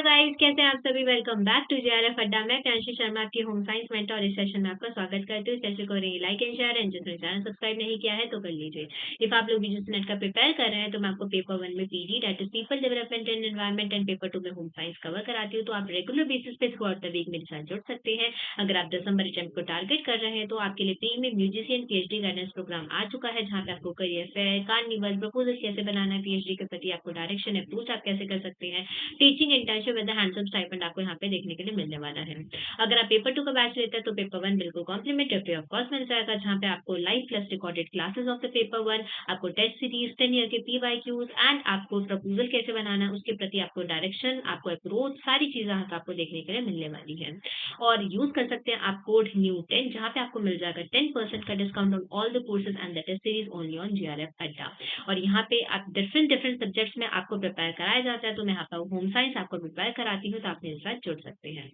Guys, कैसे हैं आप सभी। वेलकम बैक टू जेआरएफ अड्डा। मैं प्रियांशु शर्मा, आपकी होम साइंस मेंटर, और इस सेशन में आपका स्वागत करती हूँ। सेशन को लाइक एंड शेयर, एंड जिसने चैनल सब्सक्राइब नहीं किया है तो कर लीजिए। इफ आप लोग यूजीसी नेट का प्रिपेयर कर रहे हैं तो मैं आपको पेपर 1 में PD that is people development and environment and paper 2 में होम साइंस कवर कराती हूँ। तो आप रेगुलर बेसिस पे थ्रू आउट द वीक मेरे साथ जुड़ सकते हैं। अगर आप दिसंबर अटेम्प्ट को टारगेट कर रहे हैं तो आपके लिए premium UGC and PhD guidance program आ चुका है, जहाँ पे आपको करियर फेयर, कार्निवल, प्रपोजल कैसे बनाना है, पीएचडी के प्रति आपको डायरेक्शन अप्रोच आप कैसे कर सकते हैं, teaching internship with handsome stipend आपको यहाँ पे देखने के लिए मिलने वाला है। अगर आप पेपर 2 का बैच लेते हैं तो पेपर 1 बिल्कुल कॉम्प्लीमेंट्री फ्री ऑफ कॉस्ट मिल जाएगा, जहाँ पे आपको live plus recorded classes of the paper 1, आपको टेस्ट सीरीज, 10 ईयर के पीवाईक्यूज एंड आपको प्रपोजल कैसे बनाना है उसके प्रति आपको डायरेक्शन, आपको अप्रोच, सारी चीजें यहाँ पे आपको देखने के लिए मिलने वाली है। और यूज कर सकते हैं आप कोड न्यू10, जहाँ पे आपको मिल जाएगा 10% का discount on all the courses and the test series only on JRF Adda. और यहाँ पे आप डिफरेंट डिफरेंट सब्जेक्ट्स में आपको प्रिपेयर कराया जाता है। तो मैं यहाँ पे होम साइंस आपको प्रिपेयर कराती हूँ, तो आप मेरे साथ जुड़ सकते हैं।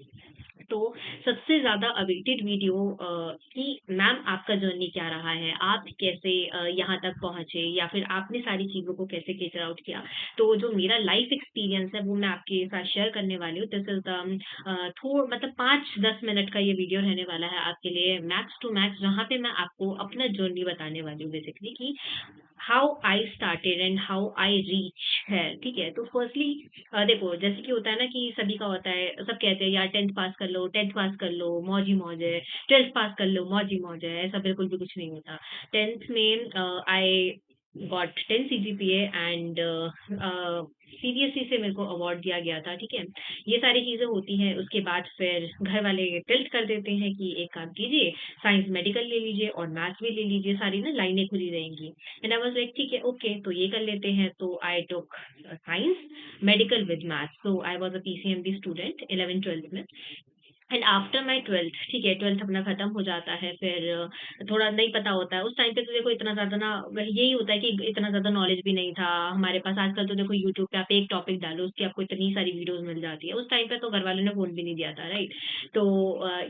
तो सबसे ज्यादा अवेटेड वीडियो कि मैम आपका जर्नी क्या रहा है, आप कैसे यहाँ तक पहुंचे, या फिर आपने सारी चीजों को कैसे कैटर आउट किया। तो जो मेरा लाइफ एक्सपीरियंस है वो मैं आपके साथ शेयर करने वाली हूँ। दिस इज द थोड़ा मतलब 5-10 मिनट का ये वीडियो रहने वाला है आपके लिए, मैक्स टू मैक्स, जहाँ पे मैं आपको अपना जर्नी बताने वाली हूँ बेसिकली कि how I started and how I reach है। ठीक है, तो फर्स्टली देखो, जैसे कि होता है ना कि सभी का होता है, सब कहते हैं यार 10th पास कर लो, 10th पास कर लो, मौज ही मौज है, 12th पास कर लो, मौज ही मौज है। ऐसा बिल्कुल भी कुछ नहीं होता। 10th में I got 10 CGPA and CBSE से मेरे को अवार्ड दिया गया था। ठीक है, ये सारी चीजें होती हैं। उसके बाद फिर घर वाले टिल्ट कर देते हैं कि एक काम कीजिए, साइंस मेडिकल ले लीजिए और मैथ्स भी ले लीजिए, सारी ना लाइनें खुली रहेंगी। एंड आई वाज लाइक ठीक है, ओके, तो ये कर लेते हैं। तो I took science medical with maths. So I was a PCMB student 11th-12th में। एंड आफ्टर माई 12th, ठीक है, 12th अपना खत्म हो जाता है। फिर थोड़ा नहीं पता होता है उस टाइम पे, तो देखो इतना ज्यादा ना, यही होता है कि इतना ज्यादा नॉलेज भी नहीं था हमारे पास। आजकल तो देखो यूट्यूब पे आप एक टॉपिक डालो, उसकी आपको इतनी सारी वीडियोस मिल जाती है। उस टाइम पे तो घर वालों ने फोन भी नहीं दिया था, राइट। तो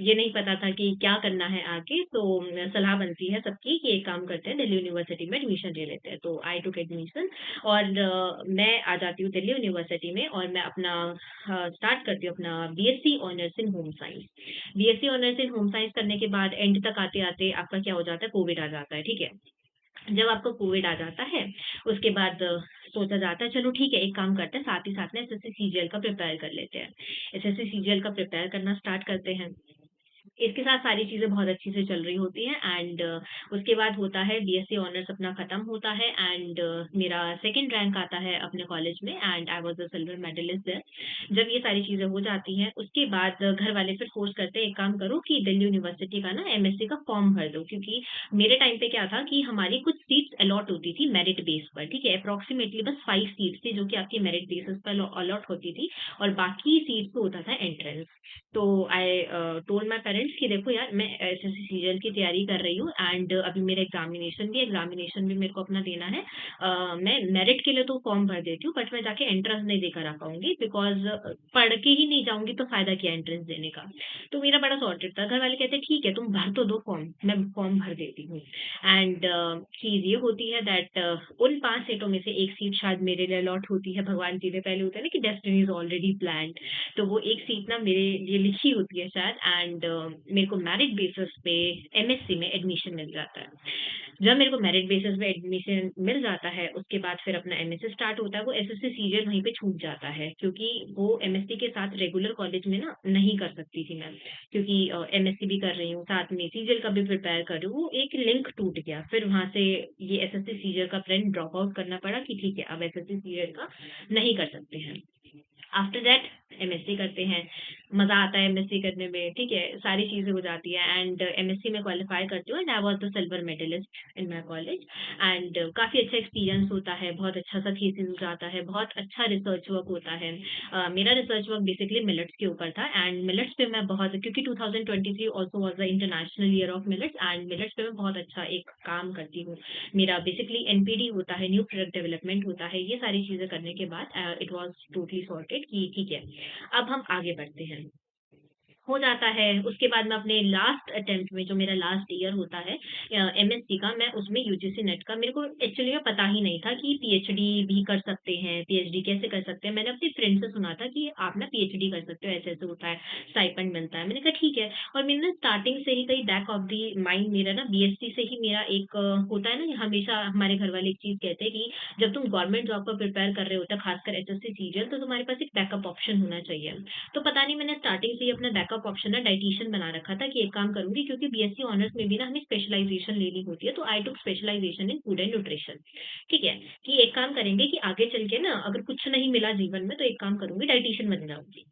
ये नहीं पता था कि क्या करना है आगे। तो सलाह बनती है सबकी कि एक काम करते हैं, दिल्ली यूनिवर्सिटी में एडमिशन ले लेते हैं। तो आई टुक एडमिशन, और मैं आ जाती हूँ दिल्ली यूनिवर्सिटी में, और मैं अपना स्टार्ट करती हूँ अपना BSc honours in home science. BSc honours in home science करने के बाद एंड तक आते आते आपका क्या हो जाता है, कोविड आ जाता है। ठीक है, जब आपको कोविड आ जाता है उसके बाद सोचा जाता है चलो ठीक है, एक काम करते हैं, साथ ही साथ में एसएससी सीजीएल का प्रिपेयर कर लेते हैं। एसएससी सीजीएल का प्रिपेयर करना स्टार्ट करते हैं। इसके साथ सारी चीज़ें बहुत अच्छी से चल रही होती हैं। एंड उसके बाद होता है बीएससी ऑनर्स अपना खत्म होता है, एंड मेरा सेकंड रैंक आता है अपने कॉलेज में, and I was a silver medallist there. जब ये सारी चीज़ें हो जाती हैं उसके बाद घर वाले फिर फोर्स करते हैं, एक काम करो कि दिल्ली यूनिवर्सिटी का ना एमएससी का फॉर्म भर दो। क्योंकि मेरे टाइम पे क्या था कि हमारी कुछ सीट्स अलॉट होती थी मेरिट बेस पर। ठीक है, अप्रोक्सीमेटली बस 5 सीट्स थी जो कि आपकी मेरिट बेसिस पर अलॉट होती थी, और बाकी सीट्स पे होता था एंट्रेंस। तो आई टोल्ड माय पेरेंट्स कि देखो यार, मैं एसएससी सीजीएल की तैयारी कर रही हूँ, एंड अभी मेरा एग्जामिनेशन भी मेरे को अपना देना है। मैं मेरिट के लिए तो फॉर्म भर देती हूँ, बट मैं जाके एंट्रेंस नहीं देकर आ पाऊंगी, बिकॉज पढ़ के ही नहीं जाऊंगी तो फायदा क्या एंट्रेंस देने का। तो मेरा बड़ा सॉर्टेड था। घर वाले कहते ठीक है, तुम भर तो दो फॉर्म, मैं फॉर्म भर देती हूँ। एंड चीज ये होती है दैट उन 5 सीटों में से एक सीट शायद मेरे लिए अलॉट होती है। भगवान जी ने, पहले होता है ना कि डेस्टिनी इज ऑलरेडी प्लान्ड। तो वो एक सीट ना मेरे लिए लिखी होती है शायद। एंड मेरे को मेरिट बेसिस पे एमएससी में एडमिशन मिल जाता है। जब मेरे को मेरिट बेसिस पे एडमिशन मिल जाता है उसके बाद फिर अपना एमएससी स्टार्ट होता है। वो एसएससी सीजीएल वहीं पे छूट जाता है, क्योंकि वो एमएससी के साथ रेगुलर कॉलेज में ना नहीं कर सकती थी मैं, क्योंकि एमएससी भी कर रही हूँ साथ में सीजीएल का भी प्रिपेयर कर रही हूँ। वो एक लिंक टूट गया, फिर वहां से ये एसएससी सीजीएल का प्लान ड्रॉप आउट करना पड़ा कि ठीक है, अब एसएससी सीजीएल का नहीं कर सकते हैं। आफ्टर दैट एमएससी करते हैं, मजा आता है एमएससी करने में। ठीक है, सारी चीजें हो जाती है, एंड एमएससी में क्वालिफाई करती हूँ, and I was the silver medallist in my college. And काफी अच्छा एक्सपीरियंस होता है, बहुत अच्छा सा थीसिस हो जाता है, बहुत अच्छा रिसर्च वर्क होता है। मेरा रिसर्च वर्क बेसिकली मिलेट्स के ऊपर था, एंड मिलेट्स पे मैं बहुत, क्योंकि 2023 also was the international year of millets, and millets पे मैं बहुत अच्छा एक काम करती हूँ। मेरा बेसिकली एनपीडी होता है, न्यू प्रोडक्ट डेवलपमेंट होता है। ये सारी चीजें करने के बाद इट वाज टोटली सॉर्टेड कि ठीक है, अब हम आगे बढ़ते हैं। हो जाता है। उसके बाद मैं अपने लास्ट अटेम्प्ट में, जो मेरा लास्ट ईयर होता है एमएससी का, मैं उसमें यूजीसी नेट का, मेरे को एक्चुअली में पता ही नहीं था कि पीएचडी भी कर सकते हैं, पीएचडी कैसे कर सकते हैं। मैंने अपनी फ्रेंड से सुना था कि आप ना पीएचडी कर सकते हो, ऐसे-ऐसे होता है, स्टाइपेंड मिलता है। मैंने कहा ठीक है। और मेरे ना स्टार्टिंग से ही कहीं बैक ऑफ द माइंड मेरा ना बीएससी से ही मेरा एक होता है ना, हमेशा हमारे घर वाले एक चीज़ कहते हैं कि जब तुम गवर्नमेंट जॉब का प्रिपेयर कर रहे होते हो, खासकर एसएससी, सीजीएल, तो तुम्हारे पास एक बैकअप ऑप्शन होना चाहिए। तो पता नहीं, मैंने स्टार्टिंग से ही अपना बैकअप ऑप्शन ना डायटीशियन बना रखा था कि एक काम करूँगी, क्योंकि बीएससी ऑनर्स में भी ना हमें स्पेशलाइज़ेशन लेनी होती है, तो आई टूक specialisation in food and nutrition. ठीक है? कि एक काम करेंगे कि आगे चल के ना अगर कुछ नहीं मिला जीवन में, तो एक काम करूँगी, डायटीशियन बन जाऊँगी।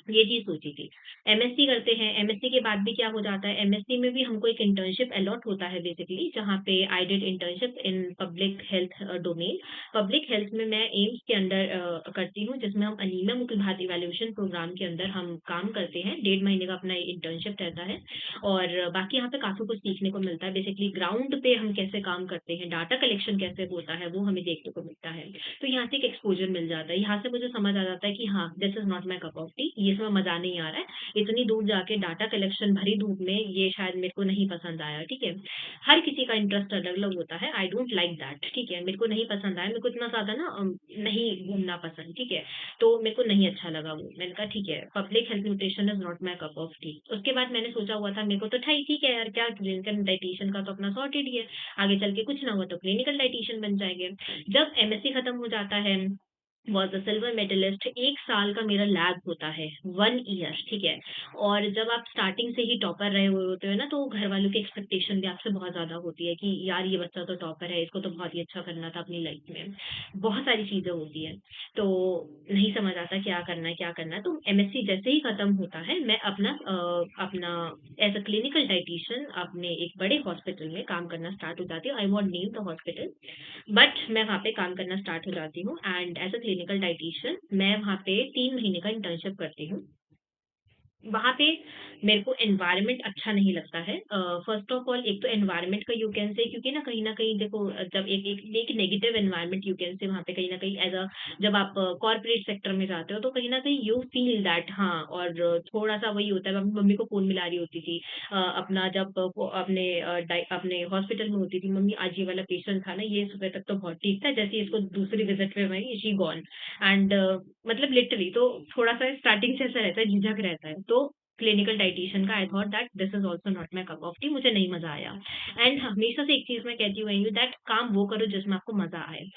ये चीज़ सोची थी। एमएससी करते हैं, एमएससी के बाद भी क्या हो जाता है, एमएससी में भी हमको एक इंटर्नशिप अलॉट होता है बेसिकली, जहाँ पे I did internship in public health domain. Public health में मैं एम्स के अंडर करती हूँ, जिसमें हम अनीमिया मुख्य भात इवैल्यूएशन प्रोग्राम के अंदर हम काम करते हैं। 1.5 महीने का अपना इंटर्नशिप रहता है और बाकी यहाँ पे काफ़ी कुछ सीखने को मिलता है। बेसिकली ग्राउंड पे हम कैसे काम करते हैं, डाटा कलेक्शन कैसे होता है, वो हमें देखने को मिलता है। तो यहाँ से एक एक्सपोज़र मिल जाता है। यहाँ से मुझे समझ आ जाता है कि हाँ, this is not my cup of T, ये इसमें मज़ा नहीं आ रहा है। इतनी दूर जाके डाटा कलेक्शन भरी धूप में, ये शायद मेरे को नहीं पसंद आया, ठीक है? हर किसी का इंटरेस्ट अलग-अलग होता है, आई डोंट लाइक दैट, ठीक है? मेरे को नहीं पसंद आया, मेरे को इतना ज़्यादा ना नहीं घूमना पसंद, ठीक है? तो मेरे को नहीं अच्छा लगा वो। मैंने कहा ठीक है, public health nutrition is not my cup of T. उसके बाद मैंने सोचा हुआ था, मेरे को तो ठीक है यार, क्या क्लिनिकल डायटीशियन का तो अपना सॉर्टेड ही है। आगे चल के कुछ ना हुआ तो क्लिनिकल डायटीशियन बन जाएँगे। जब एमएससी खत्म हो जाता है, वाज़ अ सिल्वर मेडलिस्ट, 1 साल का मेरा लैब होता है, 1 ईयर, ठीक है? और जब आप स्टार्टिंग से ही टॉपर रहे हुए होते हो ना, तो घर वालों की एक्सपेक्टेशन भी आपसे बहुत ज़्यादा होती है कि यार ये बच्चा तो टॉपर है, इसको तो बहुत ही अच्छा करना था अपनी लाइफ में। बहुत सारी चीज़ें होती हैं, तो नहीं समझ आता क्या करना है, क्या करना है। तो एमएससी जैसे ही खत्म होता है, मैं अपना एज़ अ क्लिनिकल डायटीशियन अपने एक बड़े हॉस्पिटल में काम करना स्टार्ट हो जाती हूँ। I won't name the hospital, but मैं वहाँ पे काम करना स्टार्ट हो जाती हूँ and as a clinical dietitian मैं वहाँ पे 3 महीने का इंटर्नशिप करती हूँ। वहाँ पे मेरे को एनवायरनमेंट अच्छा नहीं लगता है। फर्स्ट ऑफ ऑल एक तो एनवायरनमेंट का यू कैन से, क्योंकि ना कहीं न कहीं देखो, जब एक एक एक negative environment you can say वहाँ पे कहीं न कहीं एज़ अ, जब आप कॉर्पोरेट सेक्टर में जाते हो तो कहीं न कहीं यू फील दैट, हाँ, और थोड़ा-सा वही होता है। मैं मम्मी को फ़ोन मिला रही होती थी अपना, जब वो अपने हॉस्पिटल में होती थी, मम्मी आज ये वाला पेशेंट था ना, ये सुबह तक तो बहुत ठीक था, जैसे ही इसको दूसरी विज़िट पे आई शी गॉन एंड मतलब लिटरली, तो थोड़ा-सा स्टार्टिंग से ऐसा रहता है, झिझक रहता है। तो क्लिनिकल डायटीशियन का I thought that this is also not my cup of T, मुझे नहीं मज़ा आया। एंड हमेशा से एक चीज़ मैं कहती हुई हूँ दैट काम वो करो जिसमें आपको मज़ा आए।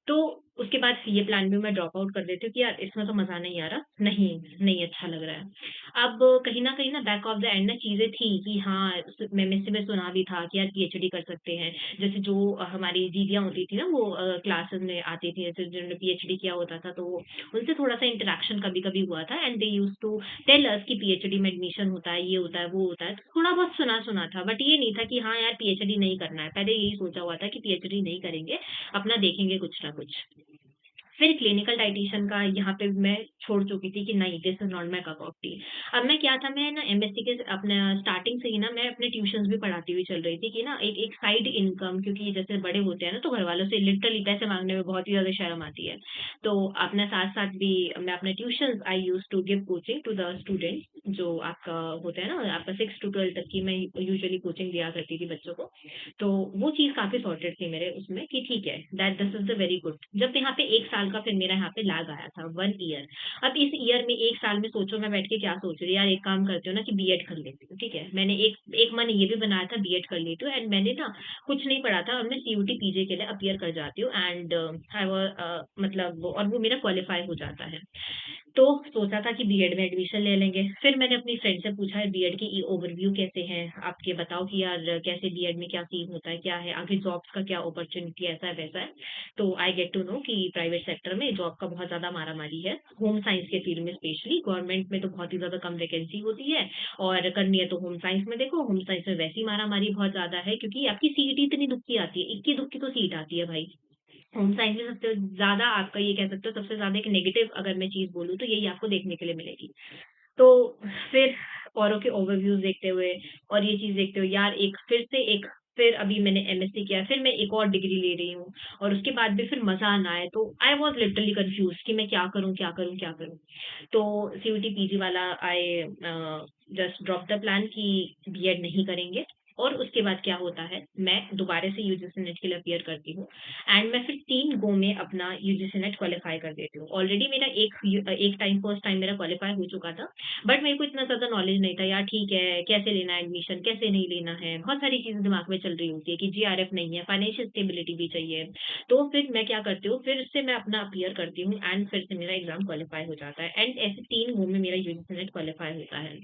तो उसके बाद ये प्लान भी मैं ड्रॉप आउट कर देती हूँ कि यार इसमें तो मज़ा नहीं आ रहा, नहीं अच्छा लग रहा है। अब कहीं न कहीं ना बैक ऑफ द एंड ना चीज़ें थी कि हाँ, मैंने से सुना भी था कि यार पीएचडी कर सकते हैं। जैसे जो हमारी दीदियाँ होती थी ना, वो क्लासेस में आती थी, जैसे जिन्होंने पीएचडी किया होता था, तो उनसे थोड़ा-सा इंटरेक्शन कभी-कभी हुआ था and they used to tell us कि पीएचडी में एडमिशन होता है, ये होता है, वो होता है। थोड़ा बहुत सुना-सुना था, बट ये नहीं था कि हाँ यार पीएचडी नहीं करना है। पहले यही सोचा हुआ था कि पीएचडी नहीं करेंगे, अपना देखेंगे कुछ ना कुछ। फिर क्लिनिकल डायटीशियन का यहाँ पे मैं छोड़ चुकी थी कि नहीं, this is not my cup of T. अब मैं क्या था, मैं ना एमएससी के अपना स्टार्टिंग से ही ना मैं अपने ट्यूशन्स भी पढ़ाती हुई चल रही थी कि ना एक एक साइड इनकम, क्योंकि जैसे बड़े होते हैं ना, तो घरवालों से लिटरली पैसे माँगने में बहुत ही ज़्यादा शर्म आती है। तो अपने साथ-साथ भी मैं अपने tuitions I used to give coaching to the students, जो आपका होता है ना, आपका 6 टू 12 तक की मैं यूजुअली कोचिंग दिया करती थी बच्चों को। तो वो चीज़ काफ़ी सॉर्टेड थी मेरे उसमें कि ठीक है, that this is the very good. जब यहाँ पे 1 साल का फिर मेरा यहाँ पे लैग आया था, 1 ईयर। अब इस ईयर में 1 साल में सोचो मैं बैठ के क्या सोच रही हूँ, यार एक काम करती हूँ ना कि बीएड कर लेती हूँ, ठीक है? मैंने एक एक मन ये भी बनाया था बीएड कर लेती हूँ एंड मैंने ना कुछ नहीं पढ़ा था और मैं सीयूटी पीजी के लिए अपीयर कर जाती हूँ एंड मतलब और वो मेरा क्वालीफाई हो जाता है। तो सोचा था कि बीएड में एडमिशन ले लेंगे। फिर मैंने अपनी फ्रेंड से पूछा है बीएड की ओवरव्यू कैसे हैं? आप ये बताओ कि यार कैसे बीएड में क्या सीन होता है? क्या है? आगे जॉब्स का क्या अपॉर्च्युनिटी ऐसा है, वैसा है? तो आई गेट टू नो कि प्राइवेट सेक्टर में जॉब का बहुत ज़्यादा मारा-मारी है। होम साइंस के फील्ड में स्पेशली, गवर्नमेंट में तो बहुत ही ज़्यादा कम वैकेंसी होती है और करनी है तो होम साइंस में देखो, होम साइंस में वैसे ही मारा-मारी बहुत ज़्यादा है, क्योंकि आपकी सीईटी इतनी दुःख आती है, इक्की-दुक्की तो सीट आती है भाई। होम साइंस में सबसे ज़्यादा आपका ये कह सकते हो, सबसे ज़्यादा एक नेगेटिव अगर मैं चीज़ बोलूँ तो यही आपको देखने के लिए मिलेगी। तो फिर औरों के ओवरव्यूज़ देखते हुए और ये चीज़ देखते हुए यार एक फिर से एक फिर अभी मैंने एमएससी किया, फिर मैं एक और डिग्री ले रही हूँ और उसके बाद भी फिर मज़ा ना आए, तो आई वाज़ लिटरली कन्फ्यूज़्ड कि मैं क्या करूँ, क्या करूँ, क्या करूँ? तो सीयूटी पीजी वाला I just drop the plan कि बीएड नहीं करेंगे और उसके बाद क्या होता है, मैं दोबारा से यूजीसी नेट के लिए अपीयर करती हूँ एंड मैं फिर 3 गो में अपना यूजीसी नेट क्वालीफाई कर देती हूँ। ऑलरेडी मेरा एक टाइम फर्स्ट टाइम मेरा क्वालीफाई हो चुका था, बट मेरे को इतना ज़्यादा नॉलेज नहीं था यार, ठीक है, कैसे लेना है एडमिशन, कैसे नहीं लेना है, बहुत सारी चीज़ें दिमाग में चल रही होती है कि जीआरएफ नहीं है, फाइनेंशियल स्टेबिलिटी भी चाहिए। तो फिर मैं क्या करती हूँ, फिर से मैं अपना अपीयर करती हूँ एंड फिर से मेरा एग्ज़ाम क्वालीफाई हो जाता है एंड ऐसे 3 गो में मेरा यूजीसी नेट क्वालीफाई होता है।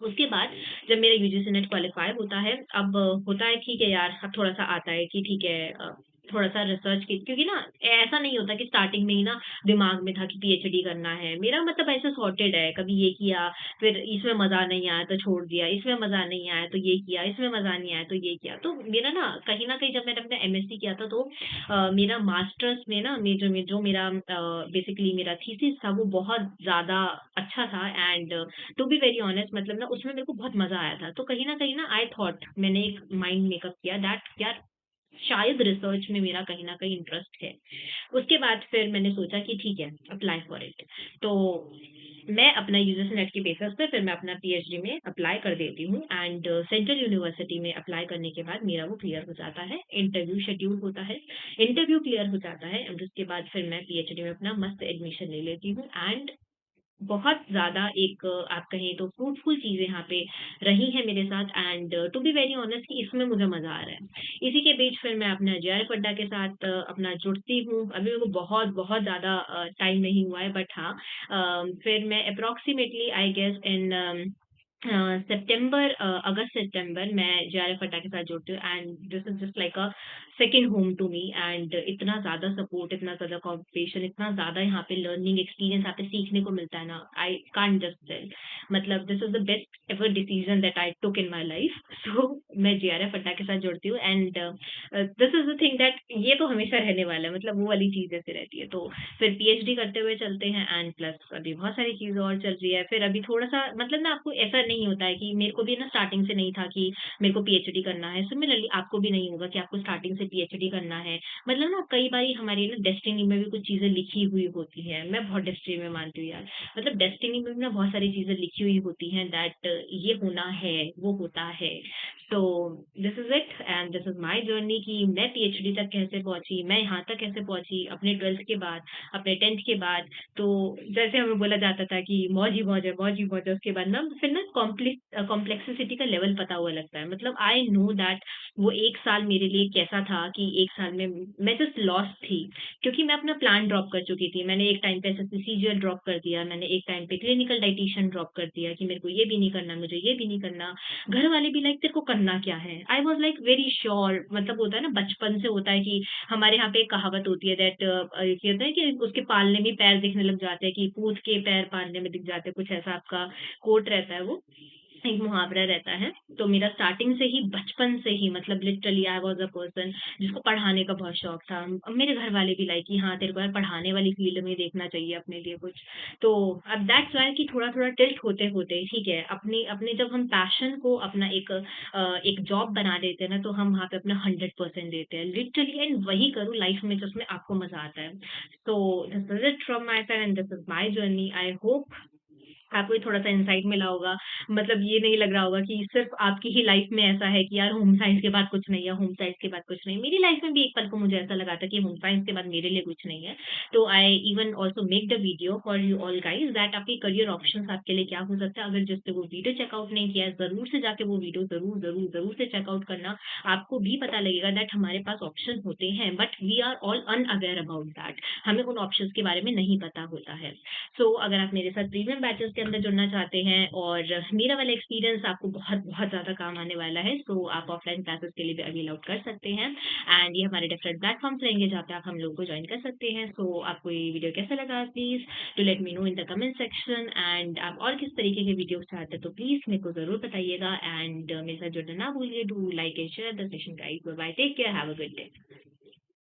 उसके बाद जब मेरा यूजीसी नेट क्वालीफाई होता है, अब होता है ठीक है यार, अब थोड़ा-सा आता है कि ठीक है थोड़ा-सा रिसर्च की, क्योंकि ना ऐसा नहीं होता कि स्टार्टिंग में ही ना दिमाग में था कि पीएचडी करना है। मेरा मतलब ऐसे सॉर्टेड है, कभी ये किया, फिर इसमें मज़ा नहीं आया तो छोड़ दिया, इसमें मज़ा नहीं आया तो ये किया, इसमें मज़ा नहीं आया तो ये किया। तो मेरा ना कहीं न कहीं जब मैंने अपना एमएससी किया था तो मेरा मास्टर्स में ना मेजर में जो मेरा बेसिकली मेरा थीसिस था वो बहुत ज़्यादा अच्छा था and to be very honest मतलब ना उसमें मेरे को बहुत मज़ा आया था। तो कहीं न कहीं ना आई थॉट मैंने एक माइंड मेकअप किया दैट यार शायद रिसर्च में मेरा कहीं न कहीं इंटरेस्ट है। उसके बाद फिर मैंने सोचा कि ठीक है, अप्लाई फॉर इट। तो मैं अपना यूजीसी नेट के बेसिस पे फिर मैं अपना पीएचडी में अप्लाई कर देती हूँ एंड सेंट्रल यूनिवर्सिटी में अप्लाई करने के बाद मेरा वो क्लियर हो जाता है। इंटरव्यू शेड्यूल होता है, इंटरव्यू क्लियर हो जाता है एंड उसके बाद फिर मैं पीएचडी में अपना मस्त एडमिशन ले लेती हूँ एंड बहुत ज़्यादा एक आप कहें तो फ्रूटफुल चीज़ें यहाँ पे रही हैं मेरे साथ and to be very honest कि इसमें मुझे मज़ा आ रहा है। इसी के बीच फिर मैं अपना जेआरएफ अड्डा के साथ अपना जुड़ती हूँ। अभी मेरे को बहुत ज़्यादा टाइम नहीं हुआ है बट हाँ फिर मैं अप्रॉक्सिमेटली आई गेस इन अगस्त सितंबर मैं जेआरएफ अड्डा के साथ जुड़ती हूँ and this is just like a second home to me and इतना ज़्यादा सपोर्ट, इतना ज़्यादा कॉम्पिटिशन, इतना ज़्यादा यहाँ पे लर्निंग एक्सपीरियंस यहाँ पे सीखने को मिलता है ना, आई कांट जस्ट टेल। मतलब this is the best ever decision that I टूक इन माय लाइफ। सो मैं जेआरएफ अड्डा के साथ जुड़ती हूँ and this is the thing that ये तो हमेशा रहने वाला है, मतलब वो वाली चीज़ ऐसे रहती है। तो फिर पीएचडी करते हुए चलते हैं एंड प्लस अभी बहुत सारी चीज़ें और चल रही है। फिर अभी थोड़ा-सा मतलब ना आपको ऐसा नहीं होता है कि मेरे को भी ना स्टार्टिंग से नहीं था कि मेरे को पीएचडी करना है। सिमिलरली आपको भी नहीं होगा कि आपको स्टार्टिंग से पीएचडी करना है। मतलब ना कई बारी हमारी ना डेस्टिनी में भी कुछ चीज़ें लिखी हुई होती हैं। मैं बहुत डेस्टिनी में मानती हूँ यार। मतलब डेस्टिनी में भी ना बहुत सारी चीज़ें लिखी हुई होती हैं दैट ये होना है, वो होता है। तो this is it and this is my journey कि मैं पीएचडी तक कैसे पहुँची, मैं यहाँ तक कैसे पहुँची अपने 12th के बाद, अपने 10th के बाद। तो जैसे हमें बोला जाता था कि मौज ही मौज है, मौज ही मौज है, उसके बाद ना फिर ना कॉम्प्लेक्सिसिटी का लेवल पता हुआ लगता है। मतलब आई नो दैट वो 1 साल मेरे लिए कैसा था कि 1 साल में मैं जस्ट लॉस्ट थी, क्योंकि मैं अपना प्लान ड्रॉप कर चुकी थी। मैंने एक टाइम पे एसएससी-सीजीएल ड्रॉप कर दिया, मैंने एक टाइम पे क्लिनिकल डायटीशियन ड्रॉप कर दिया कि मेरे को ये भी नहीं करना, मुझे ये भी नहीं करना। घर वाले भी लाइक तेरे को करना क्या है? I was like very sure, मतलब होता है ना बचपन से होता है कि हमारे यहाँ पे एक कहावत होती है दैट ये होता है कि उसके पालने में पैर दिखने लग जाते हैं कि पूत के पैर पालने में दिख जाते हैं, कुछ ऐसा आपका कोट रहता है वो। एक मुहावरा रहता है। तो मेरा स्टार्टिंग से ही बचपन से ही मतलब literally I was a person जिसको पढ़ाने का बहुत शौक था। अब मेरे घर वाले भी लाइक कि हाँ, तेरे को यार पढ़ाने वाली फ़ील्ड में देखना चाहिए अपने लिए कुछ। तो अब दैट्स व्हाई कि थोड़ा-थोड़ा टिल्ट होते-होते ठीक है, अपने अपने जब हम पैशन को अपना एक जॉब बना देते हैं ना, तो हम वहाँ पे अपना 100% देते हैं लिटरली एंड वही करो लाइफ़ में जिसमें आपको मज़ा आता है। तो this is it from my side and this is my journey. I hope आपको भी थोड़ा-सा इनसाइट मिला होगा। मतलब ये नहीं लग रहा होगा कि सिर्फ़ आपकी ही लाइफ़ में ऐसा है कि यार होम साइंस के बाद कुछ नहीं है, होम साइंस के बाद कुछ नहीं है। मेरी लाइफ़ में भी एक पल को मुझे ऐसा लगा था कि होम साइंस के बाद मेरे लिए कुछ नहीं है। तो I even also make the video for you all guys that आपके करियर ऑप्शंस आपके लिए क्या हो सकता है। अगर जिसने वो वीडियो चेकआउट नहीं किया है, ज़रूर से जाके वो वीडियो ज़रूर से चेकआउट करना। आपको भी पता लगेगा दैट हमारे पास ऑप्शन होते हैं but we are all unaware about that. हमें उन ऑप्शंस के बारे में नहीं पता होता है। अगर आप मेरे साथ प्रीमियम बैचेज़ के अंदर जुड़ना चाहते हैं और मेरा वाला एक्सपीरियंस आपको बहुत ज़्यादा काम आने वाला है, आप ऑफलाइन क्लासेस के लिए भी अवेल आउट कर सकते हैं एंड ये हमारे डिफरेंट प्लेटफ़ॉर्म्स रहेंगे जहाँ पे आप हम लोगों को जॉइन कर सकते हैं। आपको ये वीडियो कैसा लगा please do let me know in the comment section and आप और किस तरीके के वीडियोज़ चाहते हैं तो प्लीज़ मेरे को ज़रूर बताइएगा एंड मेरे साथ जुड़ना ना भूलिए। Do like and share the session guys. Bye bye, take care, have a good day.